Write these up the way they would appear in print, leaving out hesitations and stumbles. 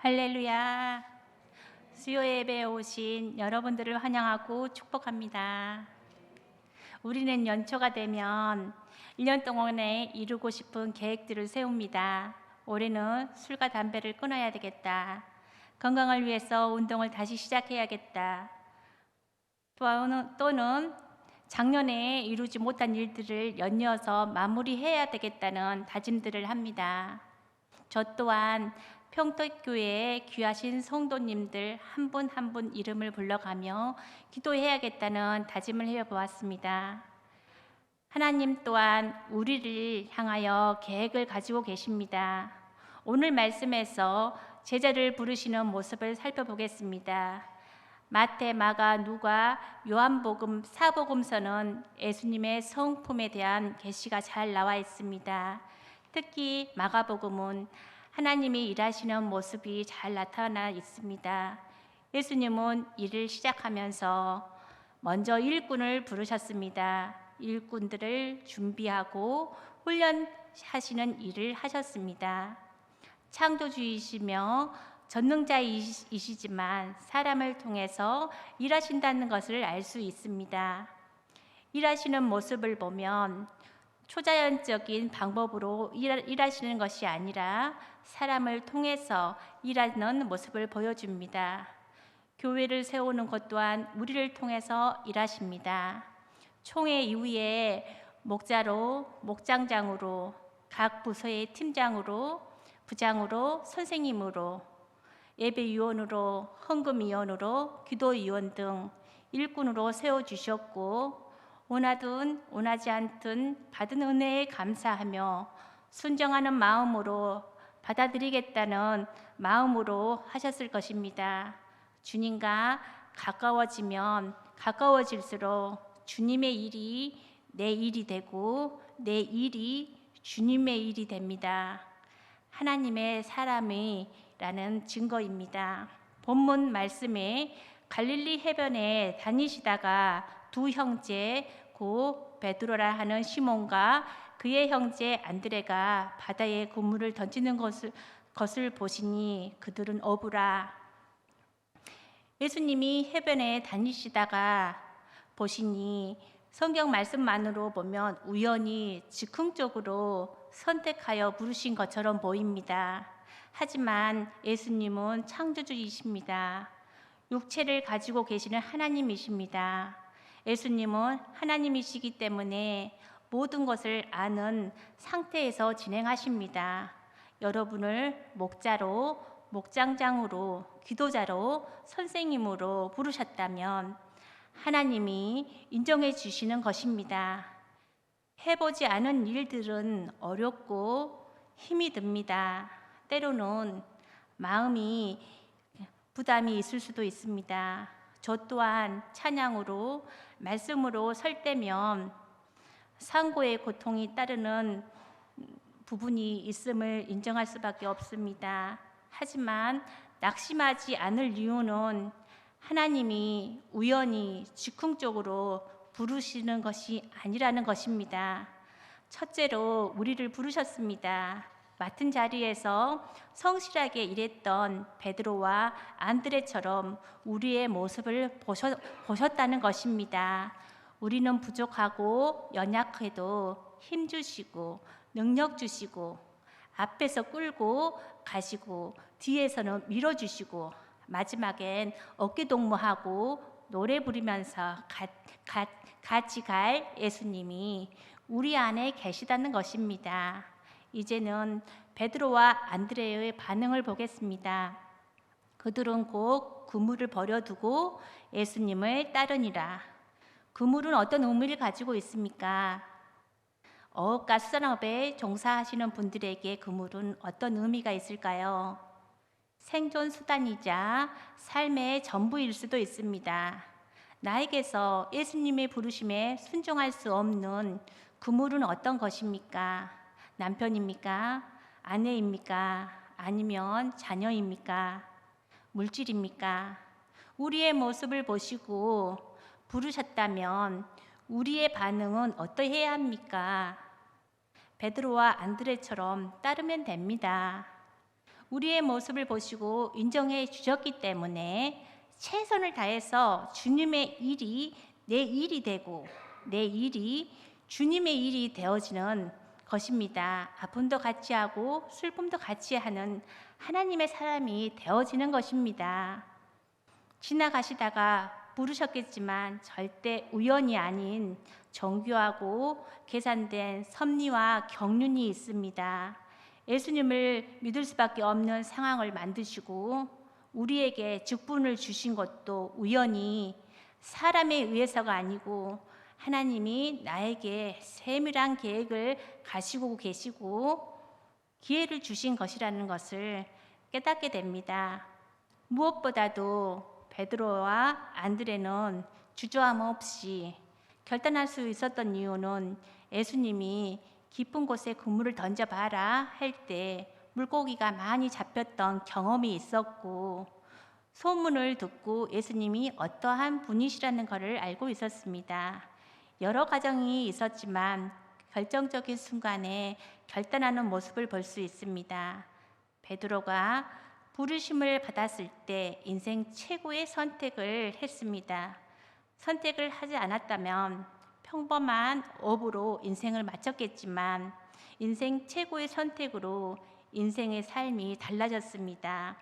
할렐루야. 수요 예배에 오신 여러분들을 환영하고 축복합니다. 우리는 연초가 되면 1년 동안에 이루고 싶은 계획들을 세웁니다. 올해는 술과 담배를 끊어야 되겠다. 건강을 위해서 운동을 다시 시작해야겠다. 또는 작년에 이루지 못한 일들을 연이어서 마무리해야 되겠다는 다짐들을 합니다. 저 또한 평택교회에 귀하신 성도님들 한 분 한 분 이름을 불러가며 기도해야겠다는 다짐을 해보았습니다. 하나님 또한 우리를 향하여 계획을 가지고 계십니다. 오늘 말씀에서 제자를 부르시는 모습을 살펴보겠습니다. 마태, 마가, 누가, 요한복음, 사복음서는 예수님의 성품에 대한 계시가 잘 나와 있습니다. 특히 마가복음은 하나님이 일하시는 모습이 잘 나타나 있습니다. 예수님은 일을 시작하면서 먼저 일꾼을 부르셨습니다. 일꾼들을 준비하고 훈련하시는 일을 하셨습니다. 창조주이시며 전능자이시지만 사람을 통해서 일하신다는 것을 알 수 있습니다. 일하시는 모습을 보면 초자연적인 방법으로 일하시는 것이 아니라 사람을 통해서 일하는 모습을 보여줍니다. 교회를 세우는 것 또한 우리를 통해서 일하십니다. 총회 이후에 목자로, 목장장으로, 각 부서의 팀장으로, 부장으로, 선생님으로, 예배위원으로, 헌금위원으로, 기도위원 등 일꾼으로 세워주셨고, 원하든 원하지 않든 받은 은혜에 감사하며 순정하는 마음으로 받아들이겠다는 마음으로 하셨을 것입니다. 주님과 가까워지면 가까워질수록 주님의 일이 내 일이 되고 내 일이 주님의 일이 됩니다. 하나님의 사람이라는 증거입니다. 본문 말씀에 갈릴리 해변에 다니시다가 두 형제 곧 베드로라 하는 시몬과 그의 형제 안드레가 바다에 그물을 던지는 것을 보시니 그들은 어부라. 예수님이 해변에 다니시다가 보시니 성경 말씀만으로 보면 우연히 즉흥적으로 선택하여 부르신 것처럼 보입니다. 하지만 예수님은 창조주이십니다. 육체를 가지고 계시는 하나님이십니다. 예수님은 하나님이시기 때문에 모든 것을 아는 상태에서 진행하십니다. 여러분을 목자로, 목장장으로, 기도자로, 선생님으로 부르셨다면 하나님이 인정해 주시는 것입니다. 해보지 않은 일들은 어렵고 힘이 듭니다. 때로는 마음이 부담이 있을 수도 있습니다. 저 또한 찬양으로 말씀으로 설 때면 상고의 고통이 따르는 부분이 있음을 인정할 수밖에 없습니다. 하지만 낙심하지 않을 이유는 하나님이 우연히 즉흥적으로 부르시는 것이 아니라는 것입니다. 첫째로 우리를 부르셨습니다. 맡은 자리에서 성실하게 일했던 베드로와 안드레처럼 우리의 모습을 보셨다는 것입니다. 우리는 부족하고 연약해도 힘 주시고 능력 주시고 앞에서 끌고 가시고 뒤에서는 밀어주시고 마지막엔 어깨동무하고 노래 부르면서 같이 갈 예수님이 우리 안에 계시다는 것입니다. 이제는 베드로와 안드레의 반응을 보겠습니다. 그들은 곧 그물을 버려두고 예수님을 따르니라. 그물은 어떤 의미를 가지고 있습니까? 어업과 수산업에 종사하시는 분들에게 그물은 어떤 의미가 있을까요? 생존 수단이자 삶의 전부일 수도 있습니다. 나에게서 예수님의 부르심에 순종할 수 없는 그물은 어떤 것입니까? 남편입니까? 아내입니까? 아니면 자녀입니까? 물질입니까? 우리의 모습을 보시고 부르셨다면 우리의 반응은 어떠해야 합니까? 베드로와 안드레처럼 따르면 됩니다. 우리의 모습을 보시고 인정해 주셨기 때문에 최선을 다해서 주님의 일이 내 일이 되고 내 일이 주님의 일이 되어지는 것입니다. 아픔도 같이 하고 슬픔도 같이 하는 하나님의 사람이 되어지는 것입니다. 지나가시다가 부르셨겠지만 절대 우연이 아닌 정교하고 계산된 섭리와 경륜이 있습니다. 예수님을 믿을 수밖에 없는 상황을 만드시고 우리에게 직분을 주신 것도 우연히 사람에 의해서가 아니고 하나님이 나에게 세밀한 계획을 가지고 계시고 기회를 주신 것이라는 것을 깨닫게 됩니다. 무엇보다도 베드로와 안드레는 주저함 없이 결단할 수 있었던 이유는 예수님이 깊은 곳에 그물을 던져봐라 할 때 물고기가 많이 잡혔던 경험이 있었고 소문을 듣고 예수님이 어떠한 분이시라는 것을 알고 있었습니다. 여러 과정이 있었지만 결정적인 순간에 결단하는 모습을 볼 수 있습니다. 베드로가 부르심을 받았을 때 인생 최고의 선택을 했습니다. 선택을 하지 않았다면 평범한 업으로 인생을 마쳤겠지만 인생 최고의 선택으로 인생의 삶이 달라졌습니다.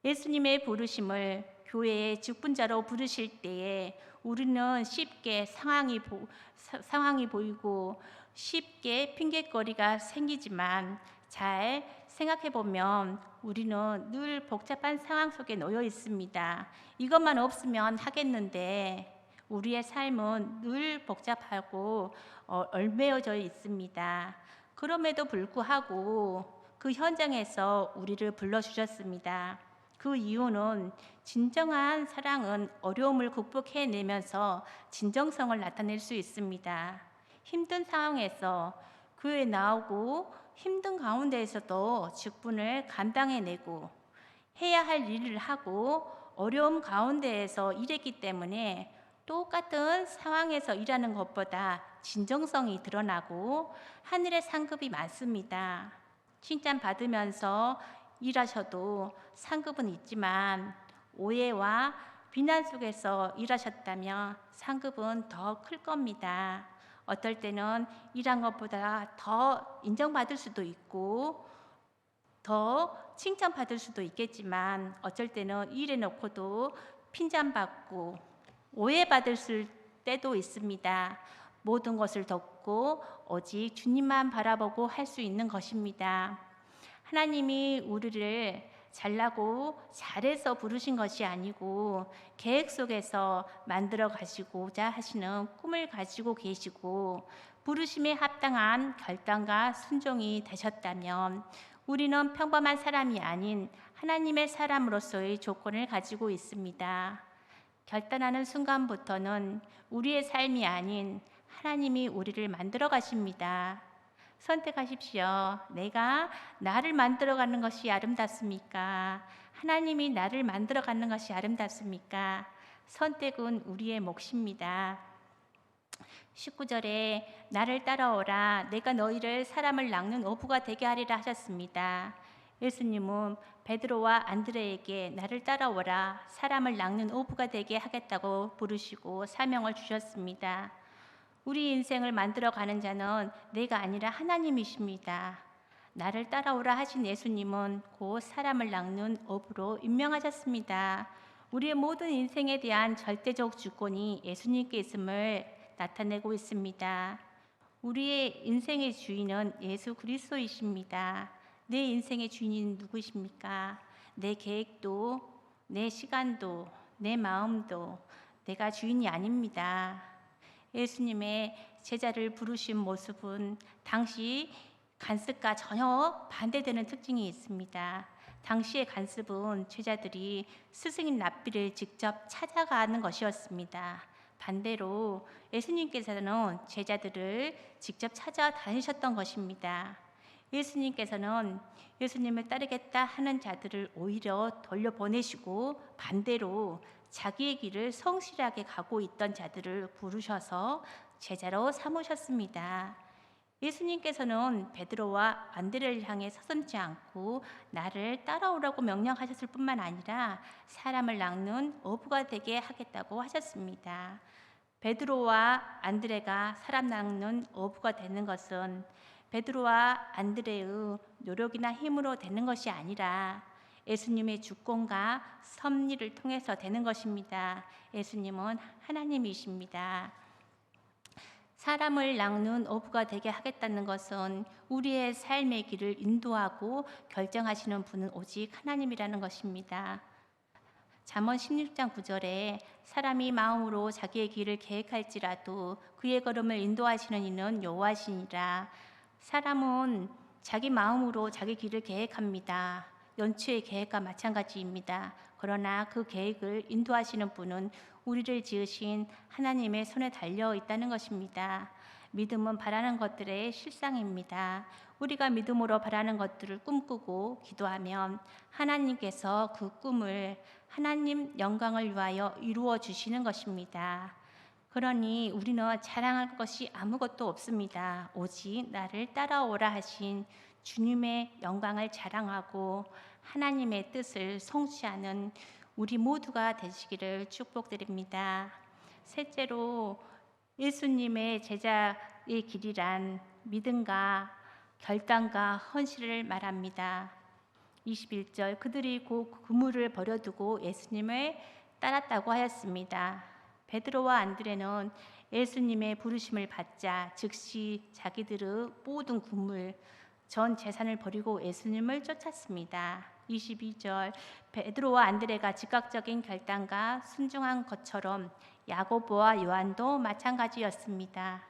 예수님의 부르심을 교회의 직분자로 부르실 때에 우리는 쉽게 상황이 보이고 쉽게 핑계거리가 생기지만 잘 생각해 보면 우리는 늘 복잡한 상황 속에 놓여 있습니다. 이것만 없으면 하겠는데 우리의 삶은 늘 복잡하고 얽매여져 있습니다. 그럼에도 불구하고 그 현장에서 우리를 불러주셨습니다. 그 이유는 진정한 사랑은 어려움을 극복해내면서 진정성을 나타낼 수 있습니다. 힘든 상황에서 교회에 나오고 힘든 가운데에서도 직분을 감당해내고 해야 할 일을 하고 어려움 가운데에서 일했기 때문에 똑같은 상황에서 일하는 것보다 진정성이 드러나고 하늘의 상급이 많습니다. 칭찬받으면서 일하셔도 상급은 있지만 오해와 비난 속에서 일하셨다면 상급은 더 클 겁니다. 어떨 때는 일한 것보다 더 인정받을 수도 있고 더 칭찬받을 수도 있겠지만 어쩔 때는 일해놓고도 핀잔받고 오해받을 때도 있습니다. 모든 것을 덮고 오직 주님만 바라보고 할 수 있는 것입니다. 하나님이 우리를 잘나고 잘해서 부르신 것이 아니고 계획 속에서 만들어 가시고자 하시는 꿈을 가지고 계시고 부르심에 합당한 결단과 순종이 되셨다면 우리는 평범한 사람이 아닌 하나님의 사람으로서의 조건을 가지고 있습니다. 결단하는 순간부터는 우리의 삶이 아닌 하나님이 우리를 만들어 가십니다. 선택하십시오. 내가 나를 만들어가는 것이 아름답습니까? 하나님이 나를 만들어가는 것이 아름답습니까? 선택은 우리의 몫입니다. 19절에 나를 따라오라 내가 너희를 사람을 낚는 어부가 되게 하리라 하셨습니다. 예수님은 베드로와 안드레에게 나를 따라오라 사람을 낚는 어부가 되게 하겠다고 부르시고 사명을 주셨습니다. 우리 인생을 만들어가는 자는 내가 아니라 하나님이십니다. 나를 따라오라 하신 예수님은 곧 사람을 낚는 어부로 임명하셨습니다. 우리의 모든 인생에 대한 절대적 주권이 예수님께 있음을 나타내고 있습니다. 우리의 인생의 주인은 예수 그리스도이십니다. 내 인생의 주인은 누구십니까? 내 계획도, 내 시간도, 내 마음도 내가 주인이 아닙니다. 예수님의 제자를 부르신 모습은 당시 간습과 전혀 반대되는 특징이 있습니다. 당시의 간습은 제자들이 스승인 랍비를 직접 찾아가는 것이었습니다. 반대로 예수님께서는 제자들을 직접 찾아다니셨던 것입니다. 예수님께서는 예수님을 따르겠다 하는 자들을 오히려 돌려보내시고 반대로 자기의 길을 성실하게 가고 있던 자들을 부르셔서 제자로 삼으셨습니다. 예수님께서는 베드로와 안드레를 향해 서슴지 않고 나를 따라오라고 명령하셨을 뿐만 아니라 사람을 낚는 어부가 되게 하겠다고 하셨습니다. 베드로와 안드레가 사람 낚는 어부가 되는 것은 베드로와 안드레의 노력이나 힘으로 되는 것이 아니라 예수님의 주권과 섭리를 통해서 되는 것입니다. 예수님은 하나님이십니다. 사람을 낚는 어부가 되게 하겠다는 것은 우리의 삶의 길을 인도하고 결정하시는 분은 오직 하나님이라는 것입니다. 잠언 16장 9절에 사람이 마음으로 자기의 길을 계획할지라도 그의 걸음을 인도하시는 이는 여호와시니라. 사람은 자기 마음으로 자기 길을 계획합니다. 연초의 계획과 마찬가지입니다. 그러나 그 계획을 인도하시는 분은 우리를 지으신 하나님의 손에 달려 있다는 것입니다. 믿음은 바라는 것들의 실상입니다. 우리가 믿음으로 바라는 것들을 꿈꾸고 기도하면 하나님께서 그 꿈을 하나님 영광을 위하여 이루어 주시는 것입니다. 그러니 우리는 자랑할 것이 아무것도 없습니다. 오직 나를 따라오라 하신 주님의 영광을 자랑하고 하나님의 뜻을 성취하는 우리 모두가 되시기를 축복드립니다. 셋째로 예수님의 제자의 길이란 믿음과 결단과 헌신을 말합니다. 21절 그들이 곧 그물을 버려두고 예수님을 따랐다고 하였습니다. 베드로와 안드레는 예수님의 부르심을 받자 즉시 자기들의 모든 그물 전 재산을 버리고 예수님을 쫓았습니다. 22절 베드로와 안드레가 즉각적인 결단과 순종한 것처럼 야고보와 요한도 마찬가지였습니다.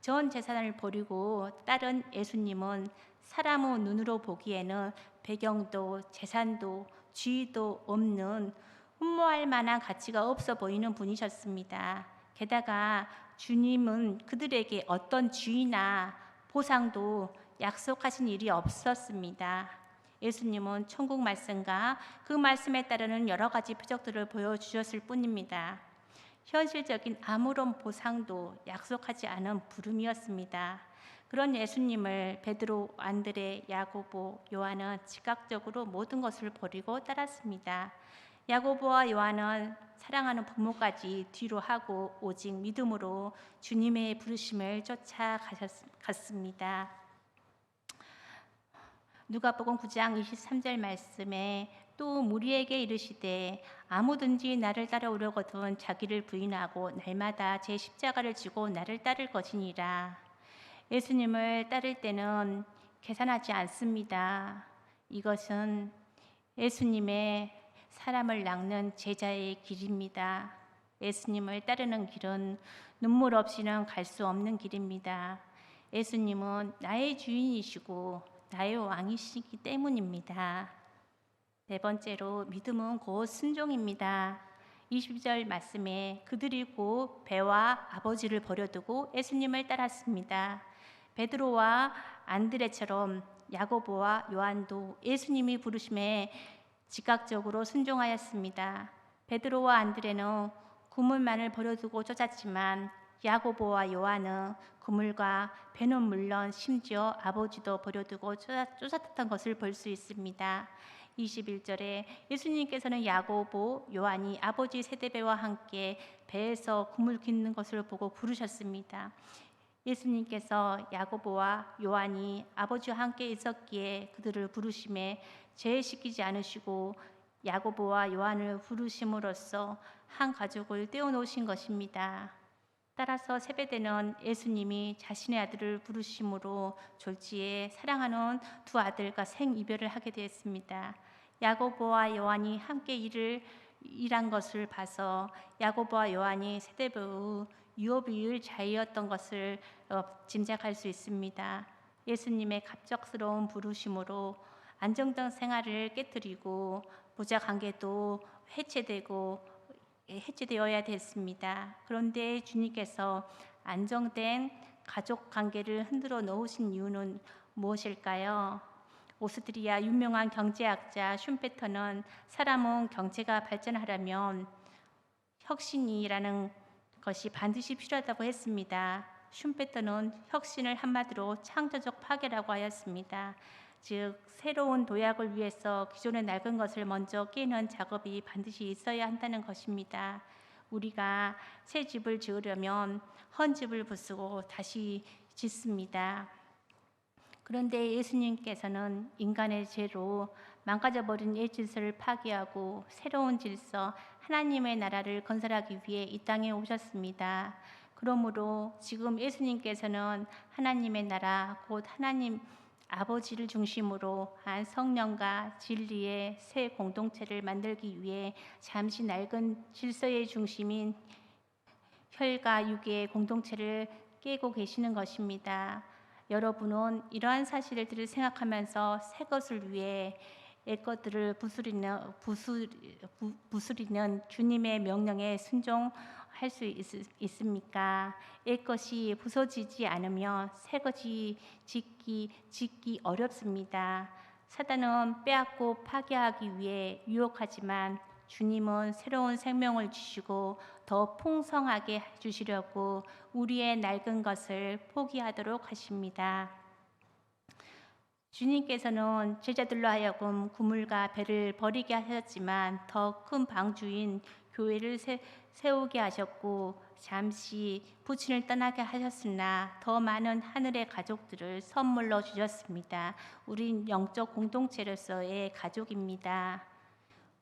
전 재산을 버리고 따른 예수님은 사람의 눈으로 보기에는 배경도 재산도 지위도 없는 흠모할 만한 가치가 없어 보이는 분이셨습니다. 게다가 주님은 그들에게 어떤 지위나 보상도 약속하신 일이 없었습니다. 예수님은 천국 말씀과 그 말씀에 따르는 여러 가지 표적들을 보여주셨을 뿐입니다. 현실적인 아무런 보상도 약속하지 않은 부름이었습니다. 그런 예수님을 베드로, 안드레, 야고보, 요한은 즉각적으로 모든 것을 버리고 따랐습니다. 야고보와 요한은 사랑하는 부모까지 뒤로 하고 오직 믿음으로 주님의 부르심을 쫓아갔습니다. 누가복음 9장 23절 말씀에 또 무리에게 이르시되 아무든지 나를 따라오려거든 자기를 부인하고 날마다 제 십자가를 지고 나를 따를 것이니라. 예수님을 따를 때는 계산하지 않습니다. 이것은 예수님의 사람을 낚는 제자의 길입니다. 예수님을 따르는 길은 눈물 없이는 갈 수 없는 길입니다. 예수님은 나의 주인이시고 나의 왕이시기 때문입니다. 네 번째로 믿음은 곧 순종입니다. 20절 말씀에 그들이 곧 배와 아버지를 버려두고 예수님을 따랐습니다. 베드로와 안드레처럼 야고보와 요한도 예수님이 부르심에 즉각적으로 순종하였습니다. 베드로와 안드레는 그물만을 버려두고 쫓았지만 야고보와 요한은 그물과 배는 물론 심지어 아버지도 버려두고 쫓았던 것을 볼 수 있습니다. 21절에 예수님께서는 야고보, 요한이 아버지 세대배와 함께 배에서 그물 깃는 것을 보고 부르셨습니다. 예수님께서 야고보와 요한이 아버지와 함께 있었기에 그들을 부르심에 제외시키지 않으시고 야고보와 요한을 부르심으로써 한 가족을 떼어놓으신 것입니다. 따라서 세베대는 예수님이 자신의 아들을 부르심으로 졸지에 사랑하는 두 아들과 생이별을 하게 되었습니다. 야고보와 요한이 함께 일한 것을 봐서 야고보와 요한이 세대배의 유업이을 자이였던 것을 짐작할 수 있습니다. 예수님의 갑작스러운 부르심으로 안정된 생활을 깨뜨리고 부자 관계도 해체되어야 됐습니다. 그런데 주님께서 안정된 가족 관계를 흔들어 놓으신 이유는 무엇일까요? 오스트리아 유명한 경제학자 슌페터는 사람은 경제가 발전하려면 혁신이라는 것이 반드시 필요하다고 했습니다. 슌페터는 혁신을 한마디로 창조적 파괴라고 하였습니다. 즉 새로운 도약을 위해서 기존의 낡은 것을 먼저 깨는 작업이 반드시 있어야 한다는 것입니다. 우리가 새 집을 지으려면 헌 집을 부수고 다시 짓습니다. 그런데 예수님께서는 인간의 죄로 망가져버린 옛 질서를 파괴하고 새로운 질서, 하나님의 나라를 건설하기 위해 이 땅에 오셨습니다. 그러므로 지금 예수님께서는 하나님의 나라, 곧 하나님 아버지를 중심으로 한 성령과 진리의 새 공동체를 만들기 위해 잠시 낡은 질서의 중심인 혈과 육의 공동체를 깨고 계시는 것입니다. 여러분은 이러한 사실들을 생각하면서 새 것을 위해 옛것들을 부수리는 주님의 명령에 순종할 수 있습니까? 옛것이 부서지지 않으면 새 것이 짓기 어렵습니다. 사단은 빼앗고 파괴하기 위해 유혹하지만 주님은 새로운 생명을 주시고 더 풍성하게 주시려고 우리의 낡은 것을 포기하도록 하십니다. 주님께서는 제자들로 하여금 그물과 배를 버리게 하셨지만 더 큰 방주인 교회를 세우게 하셨고 잠시 부친을 떠나게 하셨으나 더 많은 하늘의 가족들을 선물로 주셨습니다. 우린 영적 공동체로서의 가족입니다.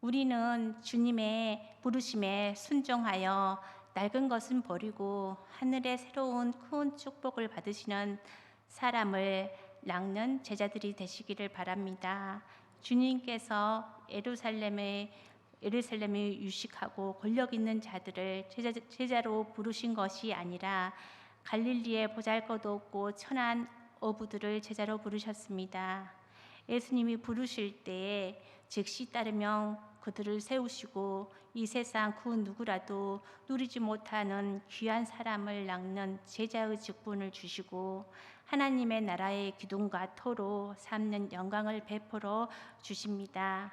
우리는 주님의 부르심에 순종하여 낡은 것은 버리고 하늘의 새로운 큰 축복을 받으시는 사람을 낳는 제자들이 되시기를 바랍니다. 주님께서 예루살렘에 유식하고 권력 있는 자들을 제자로 부르신 것이 아니라 갈릴리에 보잘것없고 천한 어부들을 제자로 부르셨습니다. 예수님이 부르실 때에 즉시 따르면 그들을 세우시고 이 세상 그 누구라도 누리지 못하는 귀한 사람을 낳는 제자의 직분을 주시고 하나님의 나라의 기둥과 터로 삼는 영광을 베풀어 주십니다.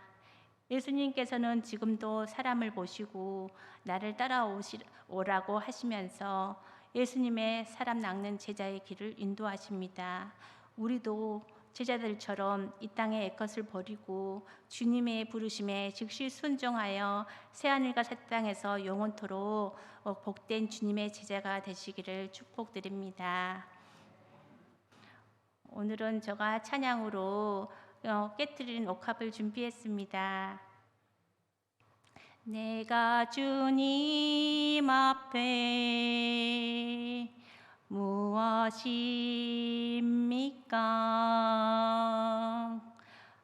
예수님께서는 지금도 사람을 보시고 나를 따라오라고 하시면서 예수님의 사람 낚는 제자의 길을 인도하십니다. 우리도 제자들처럼 이 땅의 옛것을 버리고 주님의 부르심에 즉시 순종하여 새하늘과 새 땅에서 영원토록 복된 주님의 제자가 되시기를 축복드립니다. 오늘은 제가 찬양으로 깨트린 옥합을 준비했습니다. 내가 주님 앞에 무엇입니까?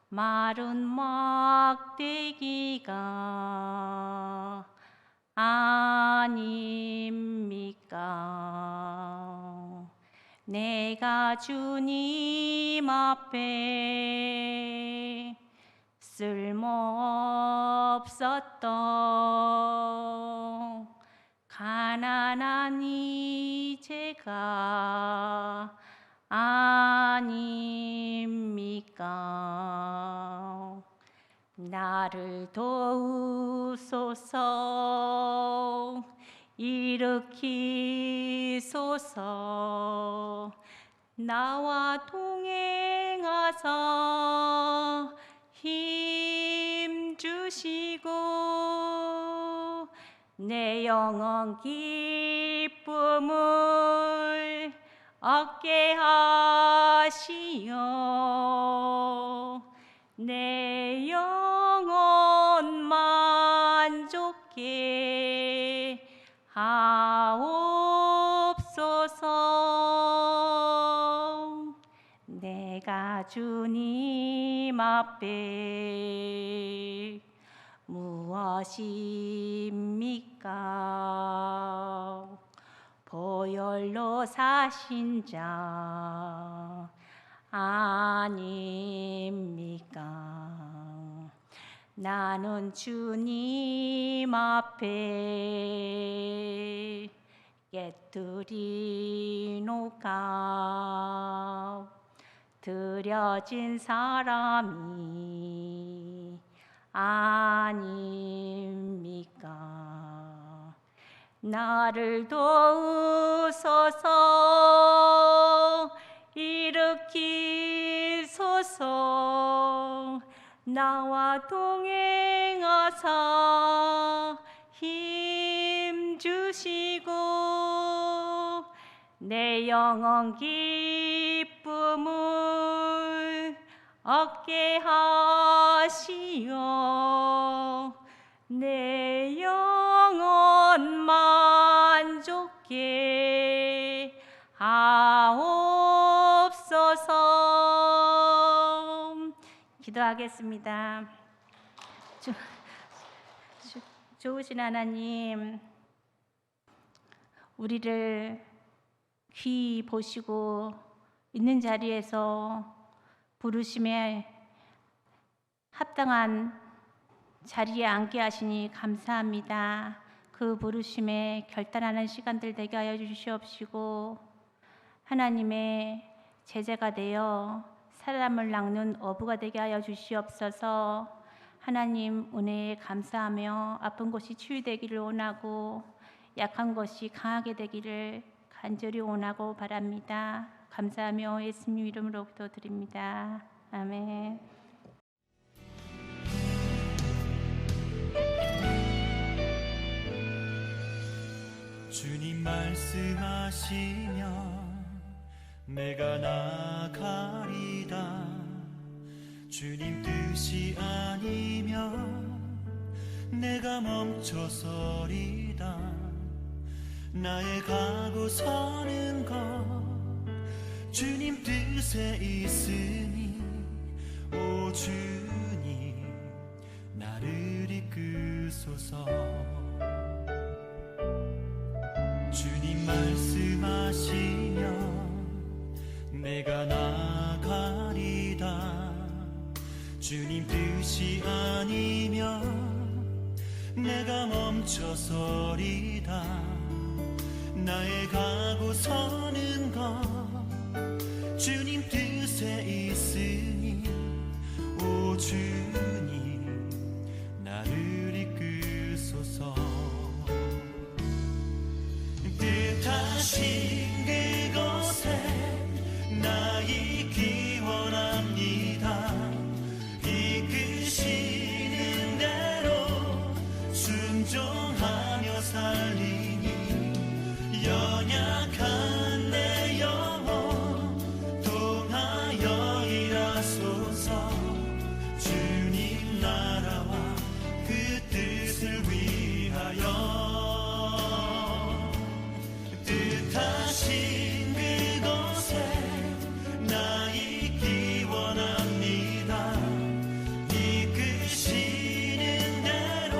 마른 막대기가 아닙니까? 내가 주님 앞에 쓸모없었던 가난한 이 제가 아닙니까? 나를 도우소서 일으키소서 나와 동행하사 힘 주시고 내 영혼 기쁨을 얻게 하시어 내 영혼 만족게 하옵소서. 내가 주님 앞에 무엇입니까? 보혈로 사신 자 아닙니까? 나는 주님 앞에 깨뜨린 옥합 들여진 사람이 아닙니까? 나를 도우소서. 일으키소서. 나와 동행하사 힘 주시고 내 영혼 기쁨을 얻게 하시어 내 영혼 만족게 하옵소서. 기도하겠습니다. 좋으신 하나님, 우리를 귀 보시고 있는 자리에서 부르심에 합당한 자리에 앉게 하시니 감사합니다. 그 부르심에 결단하는 시간들 되게 하여 주시옵시고 하나님의 제자가 되어 사람을 낚는 어부가 되게 하여 주시옵소서. 하나님 은혜에 감사하며 아픈 것이 치유되기를 원하고 약한 것이 강하게 되기를 간절히 원하고 바랍니다. 감사하며 예수님 이름으로 기도드립니다. 아멘. 주님 말씀하시면 내가 나가리다. 주님 뜻이 아니면 내가 멈춰서리다. 나의 가고 서는 것 주님 뜻에 있으니 오 주님 나를 이끄소서. 주님 말씀하시면 내가 나가리다. 주님 뜻이 아니면 내가 멈춰서리다. 나의 가고 서는 것 주님 뜻에 있으니 오 주님 나를 이끄소서. 뜻하신 그곳에 나 있기 원합니다. 이끄시는 대로 순종하며 살리니 연약한 내 영혼 통하여 일하소서. 주님 나라와 그 뜻을 위하여 뜻하신 그곳에 나 있기 원합니다. 이끄시는 대로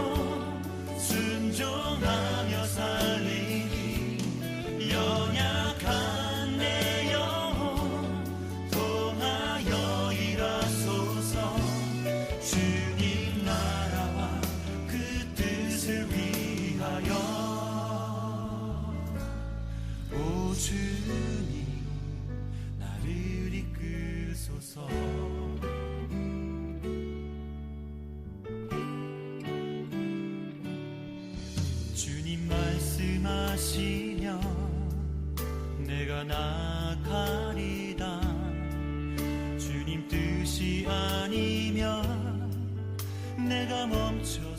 순종하며 살리니 연약한 내 영혼 통하여 일하소서. 주님 나라와 그 뜻을 위하여 오 주님 나를 이끄소서. 주님 말씀하시면 내가 나가리다. 주님 뜻이 아니면 내가 멈춰